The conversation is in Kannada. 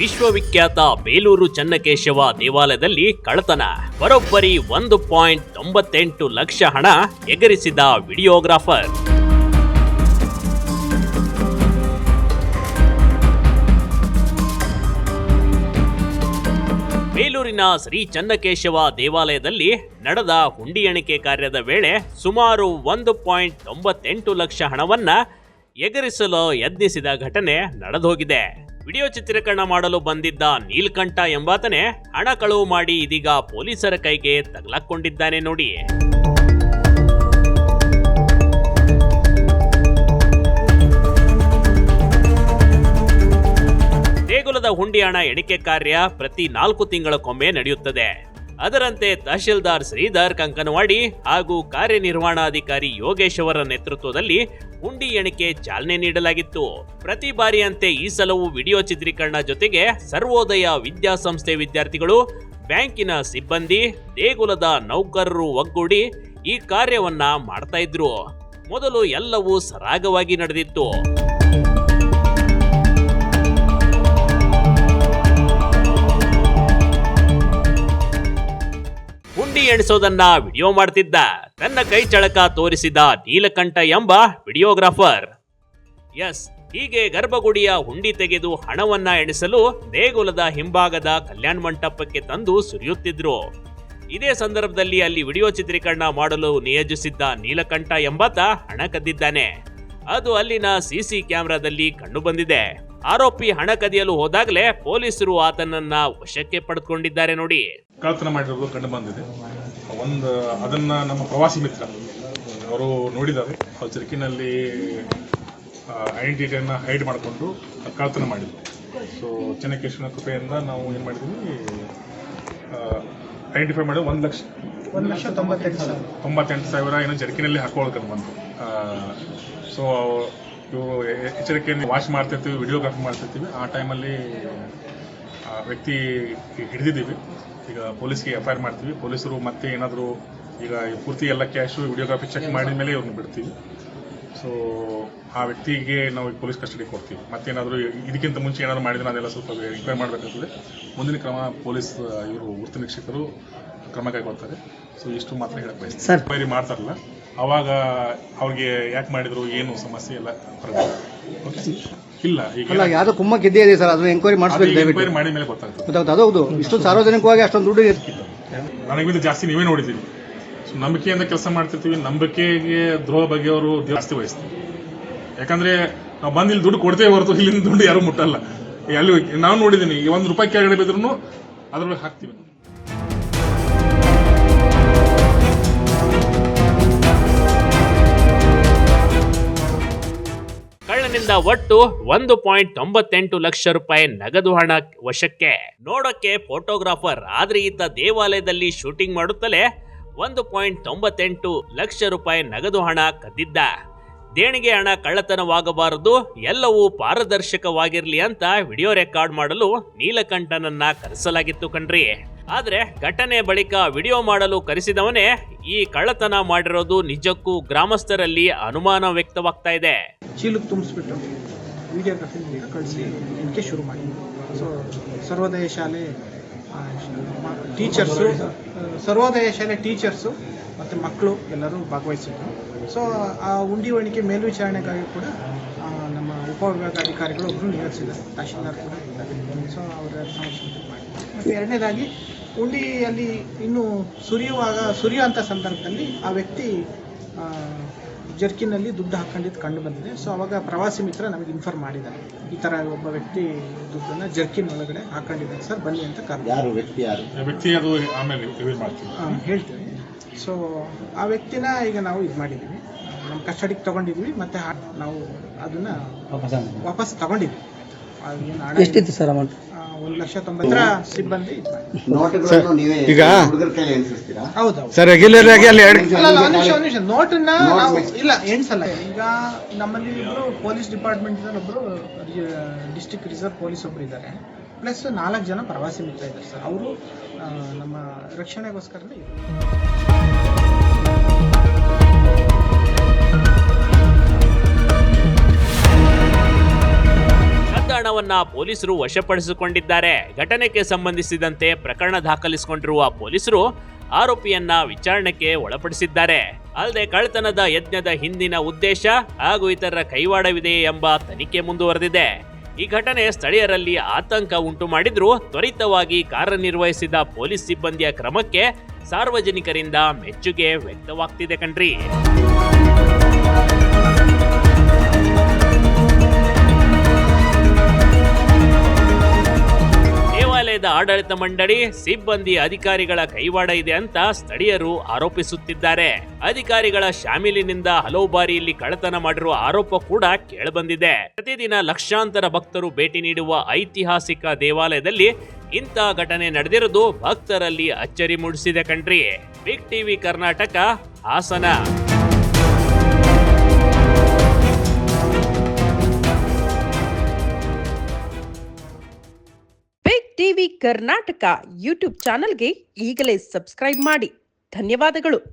ವಿಶ್ವವಿಖ್ಯಾತ ಬೇಲೂರು ಚನ್ನಕೇಶವ ದೇವಾಲಯದಲ್ಲಿ ಕಳ್ಳತನ. ಬರೋಬ್ಬರಿ 1.98 ಲಕ್ಷ ಹಣ ಎಗರಿಸಿದ ವಿಡಿಯೋಗ್ರಾಫರ್. ಬೇಲೂರಿನ ಶ್ರೀ ಚನ್ನಕೇಶವ ದೇವಾಲಯದಲ್ಲಿ ನಡೆದ ಹುಂಡಿ ಎಣಿಕೆ ಕಾರ್ಯದ ವೇಳೆ ಸುಮಾರು 1.98 ಲಕ್ಷ ಹಣವನ್ನ ಎಗರಿಸಲು ಯತ್ನಿಸಿದ ಘಟನೆ ನಡೆದೋಗಿದೆ. ವಿಡಿಯೋ ಚಿತ್ರೀಕರಣ ಮಾಡಲು ಬಂದಿದ್ದ ನೀಲಕಂಠ ಎಂಬಾತನೇ ಹಣ ಕಳವು ಮಾಡಿ ಇದೀಗ ಪೊಲೀಸರ ಕೈಗೆ ತಗಲಾಕೊಂಡಿದ್ದಾನೆ ನೋಡಿ. ದೇಗುಲದ ಹುಂಡಿ ಹಣ ಎಣಿಕೆ ಕಾರ್ಯ ಪ್ರತಿ 4 ತಿಂಗಳಕ್ಕೊಮ್ಮೆ ನಡೆಯುತ್ತದೆ. ಅದರಂತೆ ತಹಶೀಲ್ದಾರ್ ಶ್ರೀಧರ್ ಕಂಕನವಾಡಿ ಹಾಗೂ ಕಾರ್ಯನಿರ್ವಹಣಾಧಿಕಾರಿ ಯೋಗೇಶ್ ಅವರ ನೇತೃತ್ವದಲ್ಲಿ ಹುಂಡಿ ಎಣಿಕೆ ಚಾಲನೆ ನೀಡಲಾಗಿತ್ತು. ಪ್ರತಿ ಬಾರಿಯಂತೆ ಈ ಸಲವೂ ವಿಡಿಯೋ ಚಿತ್ರೀಕರಣ ಜೊತೆಗೆ ಸರ್ವೋದಯ ವಿದ್ಯಾಸಂಸ್ಥೆ ವಿದ್ಯಾರ್ಥಿಗಳು, ಬ್ಯಾಂಕಿನ ಸಿಬ್ಬಂದಿ, ದೇಗುಲದ ನೌಕರರು ಒಗ್ಗೂಡಿ ಈ ಕಾರ್ಯವನ್ನ ಮಾಡ್ತಾ ಇದ್ರು. ಮೊದಲು ಎಲ್ಲವೂ ಸರಾಗವಾಗಿ ನಡೆದಿತ್ತು. ಹುಂಡಿ ಎಣಿಸೋದನ್ನ ವಿಡಿಯೋ ಮಾಡ್ತಿದ್ದ ತನ್ನ ಕೈ ಚಳಕ ತೋರಿಸಿದ ನೀಲಕಂಠ ಎಂಬ ವಿಡಿಯೋಗ್ರಾಫರ್. ಹೀಗೆ ಗರ್ಭಗುಡಿಯ ಹುಂಡಿ ತೆಗೆದು ಹಣವನ್ನ ಎಣಿಸಲು ದೇಗುಲದ ಹಿಂಭಾಗದ ಕಲ್ಯಾಣ ಮಂಟಪಕ್ಕೆ ತಂದು ಸುರಿಯುತ್ತಿದ್ರು. ಇದೇ ಸಂದರ್ಭದಲ್ಲಿ ಅಲ್ಲಿ ವಿಡಿಯೋ ಚಿತ್ರೀಕರಣ ಮಾಡಲು ನಿಯೋಜಿಸಿದ್ದ ನೀಲಕಂಠ ಎಂಬಾತ ಹಣ ಕದ್ದಿದ್ದಾನೆ. ಅದು ಅಲ್ಲಿನ ಸಿಸಿ ಕ್ಯಾಮೆರಾದಲ್ಲಿ ಕಂಡು ಬಂದಿದೆ. ಆರೋಪಿ ಹಣ ಕದಿಯಲು ಹೋದಾಗಲೇ ಪೊಲೀಸರು ಆತನನ್ನ ವಶಕ್ಕೆ ಪಡೆದುಕೊಂಡಿದ್ದಾರೆ ನೋಡಿ. ಕಳ್ಳತನ ಮಾಡಿರೋದು ಕಂಡು ಬಂದಿದೆ. ಅದನ್ನ ನಮ್ಮ ಪ್ರವಾಸಿ ಮಿತ್ರ ಅವರು ನೋಡಿದ್ದಾರೆ. ಅವ್ರ ಜರ್ಕಿನಲ್ಲಿ ಐಡೆಂಟಿಟಿಯನ್ನು ಹೈಡ್ ಮಾಡಿಕೊಂಡು ಕಳ್ಳತನ ಮಾಡಿದ್ರು. ಸೊ ಚನ್ನಕೇಶವನ ಕೃಪೆಯಿಂದ ನಾವು ಏನು ಮಾಡಿದ್ವಿ, ಐಡೆಂಟಿಫೈ ಮಾಡಿ 1,98,000 ಏನೋ ಜರ್ಕಿನಲ್ಲಿ ಹಾಕೊಳ್ಳೋಕೆ ಬಂತು. ಸೊ ಇವರು ಎಚ್ಚರಿಕೆಯನ್ನು ವಾಚ್ ಮಾಡ್ತಿರ್ತೀವಿ, ವಿಡಿಯೋಗ್ರಾಫಿ ಮಾಡ್ತಿರ್ತೀವಿ. ಆ ಟೈಮಲ್ಲಿ ಆ ವ್ಯಕ್ತಿ ಹಿಡಿದಿದ್ದೀವಿ. ಈಗ ಪೊಲೀಸ್ಗೆ FIR ಮಾಡ್ತೀವಿ. ಪೊಲೀಸರು ಮತ್ತೆ ಏನಾದರೂ ಈಗ ಪೂರ್ತಿ ಎಲ್ಲ ಕ್ಯಾಶು ವಿಡಿಯೋಗ್ರಾಫಿ ಚೆಕ್ ಮಾಡಿದ ಮೇಲೆ ಇವ್ರನ್ನ ಬಿಡ್ತೀವಿ. ಸೊ ಆ ವ್ಯಕ್ತಿಗೆ ನಾವು ಪೊಲೀಸ್ ಕಸ್ಟಡಿ ಕೊಡ್ತೀವಿ. ಮತ್ತೇನಾದರೂ ಇದಕ್ಕಿಂತ ಮುಂಚೆ ಏನಾದರೂ ಮಾಡಿದ್ರೆ ಅದೆಲ್ಲ ಸ್ವಲ್ಪ ಎಂಕ್ವೈರಿ ಮಾಡಬೇಕಾಗ್ತದೆ. ಮುಂದಿನ ಕ್ರಮ ಪೊಲೀಸ್ ಇವರು ವೃತ್ತ ನಿರೀಕ್ಷಕರು ಕ್ರಮ ಕೈಗೊಳ್ತಾರೆ. ಸೊ ಇಷ್ಟು ಮಾತ್ರ ಹೇಳಕ್ ಬಯಸ್ತಾರೆ. ಎಂಕ್ವೈರಿ ಮಾಡ್ತಾರಲ್ಲ ಅವಾಗ ಅವ್ರಿಗೆ ಯಾಕೆ ಮಾಡಿದ್ರು, ಏನು ಸಮಸ್ಯೆ ಎಲ್ಲ ಇಲ್ಲ. ಈಗ ಯಾವ್ದೋ ಕುಮ್ಮಕ್ಕೆ ಇದ್ದೇ ಇದೆ ಸರ್, ಅದು ಎಂಕ್ವೈರಿ ಮಾಡಿಸ್ಬೇಕು. ಎಂಕ್ವೈರಿ ಮಾಡಿದ ಮೇಲೆ ಗೊತ್ತಾಗ್ತದೆ. ಅದು ಹೌದು, ಇಷ್ಟು ಸಾರ್ವಜನಿಕವಾಗಿ ಅಷ್ಟೊಂದು ದುಡ್ಡು ನನಗಿಂತ ಜಾಸ್ತಿ ನೀವೇ ನೋಡಿದ್ದೀವಿ. ಸೊ ನಂಬಿಕೆಯಿಂದ ಕೆಲಸ ಮಾಡ್ತಿರ್ತೀವಿ. ನಂಬಿಕೆಗೆ ದ್ರೋಹ ಬಗ್ಗೆ ಅವರು ಜಾಸ್ತಿ ವಹಿಸ್ತೀವಿ. ಯಾಕಂದ್ರೆ ನಾವು ಬಂದು ಇಲ್ಲಿ ದುಡ್ಡು ಕೊಡ್ತೇವೆ ಹೊರತು ಇಲ್ಲಿಂದ ದುಡ್ಡು ಯಾರು ಮುಟ್ಟಲ್ಲ. ಅಲ್ಲಿ ನಾವು ನೋಡಿದ್ದೀನಿ, ₹1 ಕೆಳಗಡೆ ಬಿದ್ರು ಅದ್ರೊಳಗೆ ಹಾಕ್ತೀವಿ. ಕಳ್ಳನಿಂದ ಒಟ್ಟು 1.98 ಲಕ್ಷ ರೂಪಾಯಿ ನಗದು ಹಣ ವಶಕ್ಕೆ. ನೋಡಕ್ಕೆ ಫೋಟೋಗ್ರಾಫರ್, ಆದ್ರೆ ಈತ ದೇವಾಲಯದಲ್ಲಿ ಶೂಟಿಂಗ್ ಮಾಡುತ್ತಲೇ 1.98 ಲಕ್ಷ ರೂಪಾಯಿ ನಗದು ಹಣ ಕದ್ದಿದ್ದ. ದೇಣಿಗೆ ಹಣ ಕಳ್ಳತನವಾಗಬಾರದು, ಎಲ್ಲವೂ ಪಾರದರ್ಶಕವಾಗಿರ್ಲಿ ಅಂತ ವಿಡಿಯೋ ರೆಕಾರ್ಡ್ ಮಾಡಲು ನೀಲಕಂಠನನ್ನ ಕರೆಸಲಾಗಿತ್ತು ಕಣ್ರಿ. ಆದ್ರೆ ಘಟನೆ ಬಳಿಕ ವಿಡಿಯೋ ಮಾಡಲು ಕರೆಸಿದವನೇ ಈ ಕಳ್ಳತನ ಮಾಡಿರೋದು ನಿಜಕ್ಕೂ ಗ್ರಾಮಸ್ಥರಲ್ಲಿ ಅನುಮಾನ ವ್ಯಕ್ತವಾಗ್ತಾ ಇದೆ. ಚೀಲಕ್ಕೆ ತುಂಬಿಸ್ಬಿಟ್ಟು ವಿಡಿಯೋಗ್ರಫಿ ಕಳಿಸಿ ಎಣಿಕೆ ಶುರು ಮಾಡಿ. ಸೊ ಸರ್ವೋದಯ ಶಾಲೆ ಟೀಚರ್ಸು ಮತ್ತು ಮಕ್ಕಳು ಎಲ್ಲರೂ ಭಾಗವಹಿಸಿದ್ರು. ಸೊ ಆ ಹುಂಡಿ ಎಣಿಕೆ ಮೇಲ್ವಿಚಾರಣೆಗಾಗಿ ಕೂಡ ನಮ್ಮ ಉಪವಿಭಾಗಾಧಿಕಾರಿಗಳು ಒಬ್ಬರು ನಿಯೋಜಿಸಿದ್ದಾರೆ. ತಹಶೀಲ್ದಾರ್ ಕೂಡ ಇದ್ದಾರೆ. ಸೊ ಅವರ ಸಮಸ್ಯೆ ಮಾಡಿ. ಮತ್ತು ಎರಡನೇದಾಗಿ ಹುಂಡಿಯಲ್ಲಿ ಇನ್ನೂ ಸುರಿಯುವಂಥ ಸಂದರ್ಭದಲ್ಲಿ ಆ ವ್ಯಕ್ತಿ ಜರ್ಕಿನಲ್ಲಿ ದುಡ್ಡು ಹಾಕೊಂಡಿದ್ದು ಕಂಡು ಬಂದಿದೆ. ಸೊ ಅವಾಗ ಪ್ರವಾಸಿ ಮಿತ್ರ ನಮಗೆ ಇನ್ಫಾರ್ಮ್ ಮಾಡಿದ್ದಾರೆ, ಈ ಥರ ಒಬ್ಬ ವ್ಯಕ್ತಿ ದುಡ್ಡನ್ನು ಜರ್ಕಿನ್ ಒಳಗಡೆ ಹಾಕೊಂಡಿದ್ದಾರೆ ಸರ್, ಬನ್ನಿ ಅಂತ ಹೇಳ್ತೀವಿ. ಸೊ ಆ ವ್ಯಕ್ತಿನ ಈಗ ನಾವು ಇದು ಮಾಡಿದ್ದೀವಿ, ನಮ್ಮ ಕಸ್ಟಡಿಗೆ ತೊಗೊಂಡಿದ್ವಿ. ಮತ್ತು ನಾವು ಅದನ್ನು ವಾಪಸ್ ತಗೊಂಡಿದ್ವಿ. ಎಷ್ಟಿತ್ತು ಸರ್ ಅಮೌಂಟ್? 1,90,000 ಸಿಬ್ಬಂದಿ ಈಗ ಹೌದು ಸರ್ ರೆಗ್ಯುಲರ್ ಆಗಿ ಅಲ್ಲಿ ನೋಟನ್ನ ನಾವು ಇಲ್ಲ ಎಣಿಸಲ್ಲ. ಈಗ ನಮ್ಮಲ್ಲಿ ಇಬ್ಬರು ಪೊಲೀಸ್ ಡಿಪಾರ್ಟ್ಮೆಂಟ್ ಒಬ್ಬರು ಡಿಸ್ಟ್ರಿಕ್ಟ್ ರಿಸರ್ವ್ ಪೊಲೀಸ್ ಒಬ್ರು ಇದ್ದಾರೆ, ಪ್ಲಸ್ 4 ಜನ ಪ್ರವಾಸಿ ಮಿತ್ರ ಇದ್ದಾರೆ ಸರ್. ಅವರು ನಮ್ಮ ರಕ್ಷಣೆಗೋಸ್ಕರನೇ ಹಣವನ್ನ ಪೊಲೀಸರು ವಶಪಡಿಸಿಕೊಂಡಿದ್ದಾರೆ. ಘಟನೆಗೆ ಸಂಬಂಧಿಸಿದಂತೆ ಪ್ರಕರಣ ದಾಖಲಿಸಿಕೊಂಡಿರುವ ಪೊಲೀಸರು ಆರೋಪಿಯನ್ನ ವಿಚಾರಣೆಗೆ ಒಳಪಡಿಸಿದ್ದಾರೆ. ಅಲ್ಲದೆ ಕಳ್ಳತನದ ಯತ್ನದ ಹಿಂದಿನ ಉದ್ದೇಶ ಹಾಗೂ ಇತರ ಕೈವಾಡವಿದೆ ಎಂಬ ತನಿಖೆ ಮುಂದುವರೆದಿದೆ. ಈ ಘಟನೆ ಸ್ಥಳೀಯರಲ್ಲಿ ಆತಂಕ ಉಂಟು ಮಾಡಿದ್ರೂ ತ್ವರಿತವಾಗಿ ಕಾರ್ಯನಿರ್ವಹಿಸಿದ ಪೊಲೀಸ್ ಸಿಬ್ಬಂದಿಯ ಕ್ರಮಕ್ಕೆ ಸಾರ್ವಜನಿಕರಿಂದ ಮೆಚ್ಚುಗೆ ವ್ಯಕ್ತವಾಗ್ತಿದೆ ಕಣ್ರಿ. ದೇವಾಲಯದ ಆಡಳಿತ ಮಂಡಳಿ ಸಿಬ್ಬಂದಿ ಅಧಿಕಾರಿಗಳ ಕೈವಾಡ ಇದೆ ಅಂತ ಸ್ಥಳೀಯರು ಆರೋಪಿಸುತ್ತಿದ್ದಾರೆ. ಅಧಿಕಾರಿಗಳ ಶಾಮೀಲಿನಿಂದ ಹಲವು ಬಾರಿ ಇಲ್ಲಿ ಕಳ್ಳತನ ಮಾಡಿರುವ ಆರೋಪ ಕೂಡ ಕೇಳಿಬಂದಿದೆ. ಪ್ರತಿದಿನ ಲಕ್ಷಾಂತರ ಭಕ್ತರು ಭೇಟಿ ನೀಡುವ ಐತಿಹಾಸಿಕ ದೇವಾಲಯದಲ್ಲಿ ಇಂಥ ಘಟನೆ ನಡೆದಿರುವುದು ಭಕ್ತರಲ್ಲಿ ಅಚ್ಚರಿ ಮೂಡಿಸಿದೆ ಕಣ್ರಿ. Big TV Karnataka, Hassan. Big TV Karnataka YouTube ಚಾನೆಲ್ಗೆ ಈಗಲೇ ಸಬ್ಸ್ಕ್ರೈಬ್ ಮಾಡಿ. ಧನ್ಯವಾದಗಳು.